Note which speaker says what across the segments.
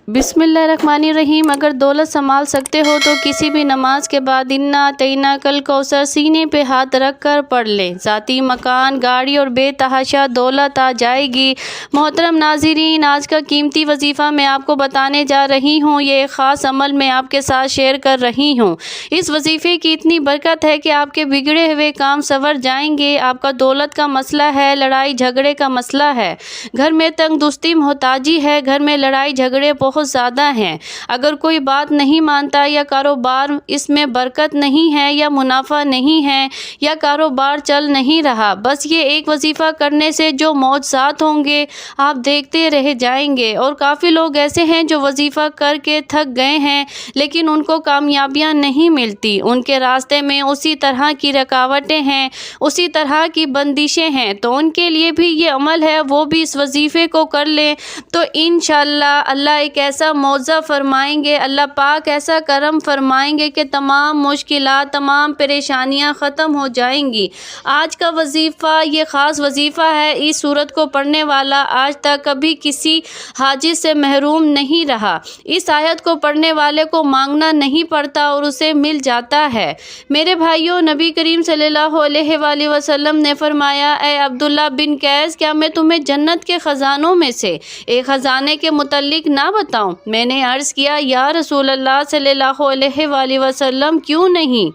Speaker 1: बिस्मिल्लाहिर्रहमानिर्रहीम। अगर दौलत संभाल सकते हो तो किसी भी नमाज के बाद इन्ना अतैना कल कौसर सीने पे हाथ रख कर पढ़ लें। ज़ाती मकान, गाड़ी और बेतहाशा दौलत आ जाएगी। मोहतरम नाज़रीन, आज का कीमती वजीफ़ा मैं आपको बताने जा रही हूँ। ये एक ख़ास अमल मैं आपके साथ शेयर कर रही हूँ। इस वजीफ़े की इतनी बरकत है कि आपके बिगड़े हुए काम संवर जाएंगे। आपका दौलत का मसला है, लड़ाई झगड़े का मसला है, घर में तंगदुस्ती मोहताजी है, घर में लड़ाई झगड़े बहुत ज़्यादा हैं। अगर कोई बात नहीं मानता या कारोबार इसमें बरकत नहीं है या मुनाफा नहीं है या कारोबार चल नहीं रहा, बस ये एक वजीफ़ा करने से जो मौजज़ात होंगे आप देखते रह जाएंगे। और काफ़ी लोग ऐसे हैं जो वजीफ़ा करके थक गए हैं लेकिन उनको कामयाबियाँ नहीं मिलती। उनके रास्ते में उसी तरह की रुकावटें हैं, उसी तरह की बंदिशें हैं। तो उनके लिए भी ये अमल है, वो भी इस वजीफ़े को कर लें तो इंशाअल्लाह अल्लाह एक ऐसा मौज़ा फरमाएंगे, अल्लाह पाक ऐसा करम फरमाएंगे कि तमाम मुश्किलात, तमाम परेशानियां ख़त्म हो जाएंगी। आज का वजीफ़ा ये ख़ास वजीफ़ा है। इस सूरत को पढ़ने वाला आज तक कभी किसी हाजिज से महरूम नहीं रहा। इस आयत को पढ़ने वाले को मांगना नहीं पड़ता और उसे मिल जाता है। मेरे भाइयों, नबी करीम सल्लल्लाहु अलैहि वसल्लम ने फरमाया, ए अब्दुल्ला बिन कैस, क्या मैं तुम्हें जन्नत के ख़जानों में से एक ख़जाने के मुतल्लिक ना बताऊं? मैंने अर्ज़ किया, या रसूल अल्लाह सल्लल्लाहु अलैहि वसल्लम, क्यों नहीं,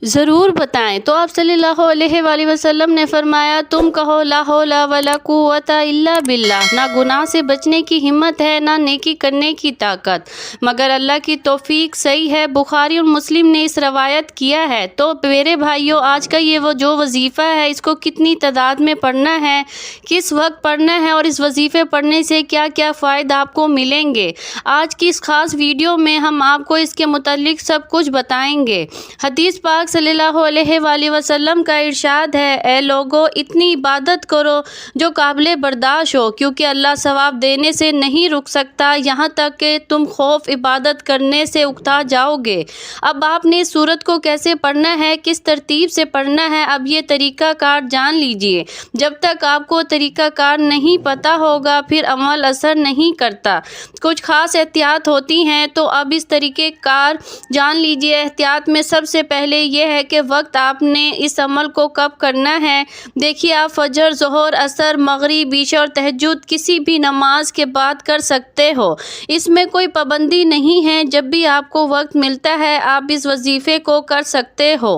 Speaker 1: ज़रूर बताएं। तो आप सल्लल्लाहु अलैहि वसल्लम ने फरमाया, तुम कहो ला हौला वला कुव्वता इल्ला बिल्लाह। ना गुनाह से बचने की हिम्मत है, ना नेकी करने की ताकत, मगर अल्लाह की तौफीक सही है। बुखारी और मुस्लिम ने इस रवायत किया है। तो मेरे भाइयों, आज का ये वो जो वजीफ़ा है, इसको कितनी तादाद में पढ़ना है, किस वक्त पढ़ना है और इस वजीफ़े पढ़ने से क्या क्या फ़ायदा आपको मिलेंगे, आज की इस ख़ास वीडियो में हम आपको इसके मुतल्लिक सब कुछ बताएंगे। हदीस पाक सल्लल्लाहु अलैहि वसल्लम का इरशाद है, ए लोगो, इतनी इबादत करो जो काबिल बर्दाश्त हो, क्योंकि अल्लाह सवाब देने से नहीं रुक सकता यहाँ तक कि तुम खौफ इबादत करने से उकता जाओगे। अब आपने इस सूरत को कैसे पढ़ना है, किस तरतीब से पढ़ना है, अब ये तरीक़ा कार जान लीजिए। जब तक आपको तरीक़ा कार नहीं पता होगा फिर अमल असर नहीं करता। कुछ ख़ास एहतियात होती हैं, तो अब इस तरीक़े कार जान लीजिए। एहतियात में सबसे पहले ये है कि वक्त आपने इस अमल को कब करना है। देखिए, आप फजर, ज़ोहर, असर, मगरिब, ईशा और तहज्जुद किसी भी नमाज के बाद कर सकते हो। इसमें कोई पाबंदी नहीं है। जब भी आपको वक्त मिलता है आप इस वजीफ़े को कर सकते हो।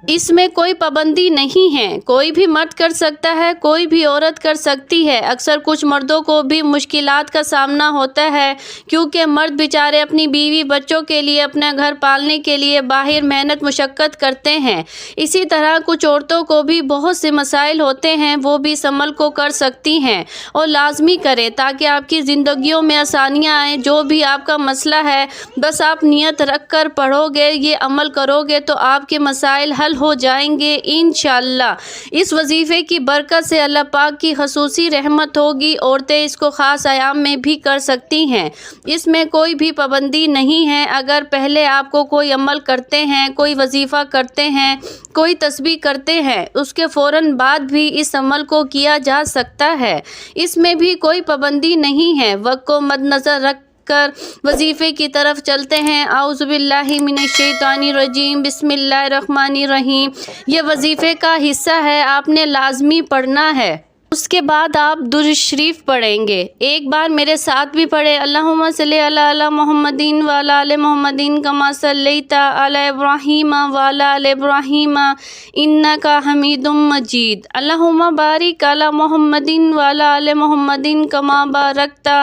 Speaker 1: इसमें कोई पाबंदी नहीं है। कोई भी मर्द कर सकता है, कोई भी औरत कर सकती है। अक्सर कुछ मर्दों को भी मुश्किलात का सामना होता है, क्योंकि मर्द बेचारे अपनी बीवी बच्चों के लिए, अपना घर पालने के लिए बाहर मेहनत मुशक्क़त करते हैं। इसी तरह कुछ औरतों को भी बहुत से मसाइल होते हैं, वो भी इस अमल को कर सकती हैं और लाजमी करें ताकि आपकी ज़िंदगियों में आसानियाँ आएँ। जो भी आपका मसला है, बस आप नियत रख कर पढ़ोगे, ये अमल करोगे तो आपके मसाइल हल हो जाएंगे इंशाअल्लाह। इस वजीफ़े की बरकत से अल्लाह पाक की खसूसी रहमत होगी। औरतें इसको ख़ास आयाम में भी कर सकती हैं। इसमें कोई भी पाबंदी नहीं है। अगर पहले आपको कोई अमल करते हैं, कोई वजीफ़ा करते हैं, कोई तस्बीह करते हैं, उसके फ़ौरन बाद भी इस अमल को किया जा सकता है। इसमें भी कोई पाबंदी नहीं है। वक्त को मद्देनज़र रख कर वजीफ़े की तरफ चलते हैं। आउज़ुबिल्लाहि मिनश्शैतानिर्रजीम, बिस्मिल्लाहिर्रहमानिर्रहीम। ये वजीफ़े का हिस्सा है, आपने लाजमी पढ़ना है। उसके बाद आप दुरूद शरीफ पढ़ेंगे। एक बार मेरे साथ भी पढ़े, अल्लाहुम्मा सल्ली अला मुहम्मदिन व अला आलि मुहम्मदिन कमा सल्लैता अला इब्राहीम व अला आलि इब्राहीम इन्नका हमीदुम मजीद। अल्लाहुम्मा बारिक अला मुहम्मदिन व अला आलि मुहम्मदिन कमा बारकता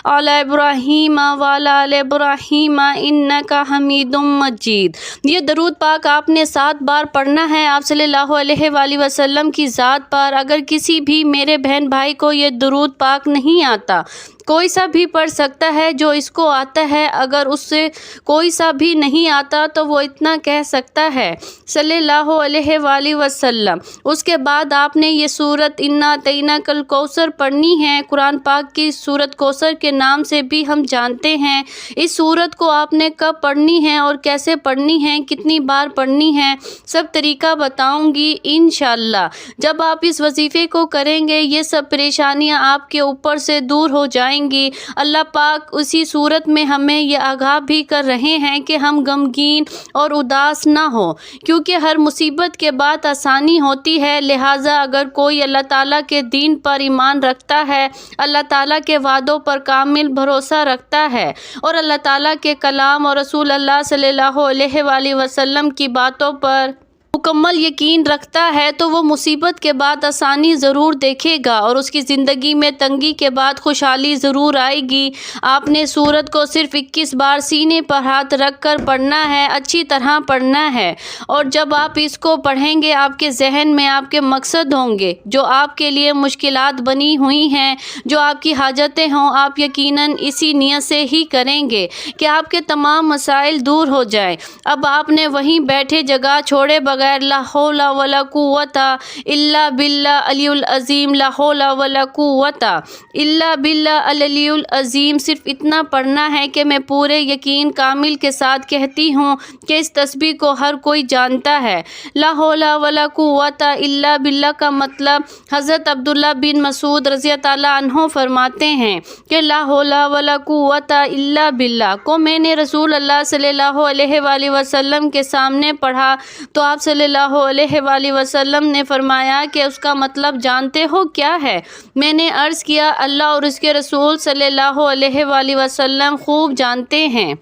Speaker 1: अला इब्राहीम व अला आलि इब्राहीम इन्नका हमीदुम मजीद। ये दरूद पाक आपने 7 बार पढ़ना है आप सल्लल्लाहु अलैहि वसल्लम की ज़ात पर। अगर किसी भी मेरे बहन भाई को ये दुरूद पाक नहीं आता, कोई सा भी पढ़ सकता है जो इसको आता है। अगर उससे कोई सा भी नहीं आता तो वो इतना कह सकता है, सल्लल्लाहु अलैहि वसल्लम। उसके बाद आपने ये सूरत इन्ना अतैना कल कौसर पढ़नी है। कुरान पाक की सूरत कौसर के नाम से भी हम जानते हैं। इस सूरत को आपने कब पढ़नी है और कैसे पढ़नी है, कितनी बार पढ़नी है, सब तरीका बताऊंगी इंशाअल्लाह। जब आप इस वजीफ़े को करेंगे ये सब परेशानियां आपके ऊपर से दूर हो जाएंगी। جائیں گی۔ اللہ پاک اسی صورت میں ہمیں یہ آگاہ بھی کر رہے ہیں کہ ہم غمگین اور اداس نہ ہوں، کیونکہ ہر مصیبت کے بعد آسانی ہوتی ہے۔ لہٰذا اگر کوئی اللہ تعالیٰ کے دین پر ایمان رکھتا ہے، اللہ تعالیٰ کے وعدوں پر کامل بھروسہ رکھتا ہے اور اللہ تعالیٰ کے کلام اور رسول اللہ صلی اللہ علیہ وآلہ وسلم کی باتوں پر مکمل یقین رکھتا ہے تو وہ مصیبت کے بعد آسانی ضرور دیکھے گا اور اس کی زندگی میں تنگی کے بعد خوشحالی ضرور آئے گی۔ آپ نے سورت کو صرف 21 بار سینے پر ہاتھ رکھ کر پڑھنا ہے، اچھی طرح پڑھنا ہے، اور جب آپ اس کو پڑھیں گے آپ کے ذہن میں آپ کے مقصد ہوں گے، جو آپ کے لیے مشکلات بنی ہوئی ہیں، جو آپ کی حاجتیں ہوں، آپ یقیناً اسی نیت سے ہی کریں گے کہ آپ کے تمام مسائل دور ہو جائیں۔ اب آپ نے وہیں بیٹھے جگہ چھوڑے بغیر لا حول ولا قوت الا باللہ العلی العظیم، لا حول ولا قوت الا باللہ العلی العظیم، صرف اتنا پڑھنا ہے کہ میں پورے یقین کامل کے ساتھ کہتی ہوں کہ اس تسبیح کو ہر کوئی جانتا ہے۔ لا حول ولا قوت الا باللہ کا مطلب حضرت عبداللہ بن مسعود رضی اللہ عنہ فرماتے ہیں کہ لا حول ولا قوت الا باللہ کو میں نے رسول اللہ صلی اللہ علیہ وآلہ وسلم کے سامنے پڑھا تو آپ صلی اللہ علیہ وآلہ وسلم نے فرمایا کہ اس کا مطلب جانتے ہو کیا ہے؟ میں نے عرض کیا اللہ اور اس کے رسول صلی اللہ علیہ وآلہ وسلم خوب جانتے ہیں۔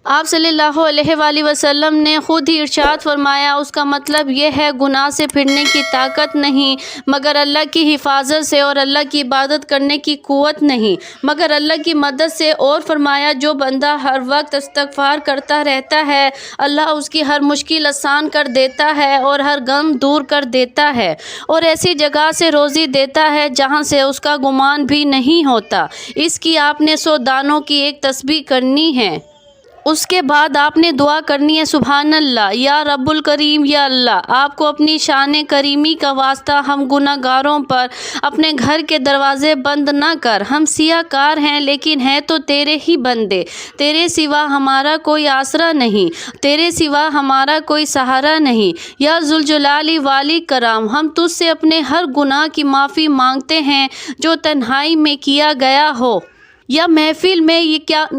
Speaker 1: آپ صلی اللہ علیہ وآلہ وسلم نے خود ہی ارشاد فرمایا اس کا مطلب یہ ہے گناہ سے پھرنے کی طاقت نہیں مگر اللہ کی حفاظت سے، اور اللہ کی عبادت کرنے کی قوت نہیں مگر اللہ کی مدد سے، اور فرمایا جو بندہ ہر وقت استغفار کرتا رہتا ہے اللہ اس کی ہر مشکل آسان کر دیتا ہے اور ہر غم دور کر دیتا ہے اور ایسی جگہ سے روزی دیتا ہے جہاں سے اس کا گمان بھی نہیں ہوتا۔ اس کی آپ نے 100 دانوں کی ایک تسبیح کرنی ہے۔ اس کے بعد آپ نے دعا کرنی ہے سبحان اللہ یا رب الکریم، یا اللہ آپ کو اپنی شان کریمی کا واسطہ ہم گناہ گاروں پر اپنے گھر کے دروازے بند نہ کر۔ ہم سیاہ کار ہیں لیکن ہیں تو تیرے ہی بندے، تیرے سوا ہمارا کوئی آسرا نہیں، تیرے سوا ہمارا کوئی سہارا نہیں۔ یا ذوالجلال والی کرام، ہم تجھ سے اپنے ہر گناہ کی معافی مانگتے ہیں جو تنہائی میں کیا گیا ہو یا محفل میں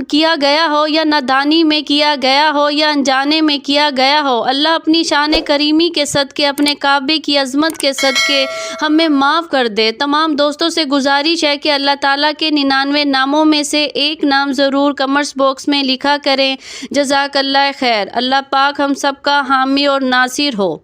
Speaker 1: کیا گیا ہو یا نادانی میں کیا گیا ہو یا انجانے میں کیا گیا ہو۔ اللہ اپنی شان کریمی کے صدقے، اپنے کعبے کی عظمت کے صدقے ہمیں معاف کر دے۔ تمام دوستوں سے گزارش ہے کہ اللہ تعالیٰ کے 99 ناموں میں سے ایک نام ضرور کمنٹس باکس میں لکھا کریں۔ جزاک اللہ خیر۔ اللہ پاک ہم سب کا حامی اور ناصر ہو۔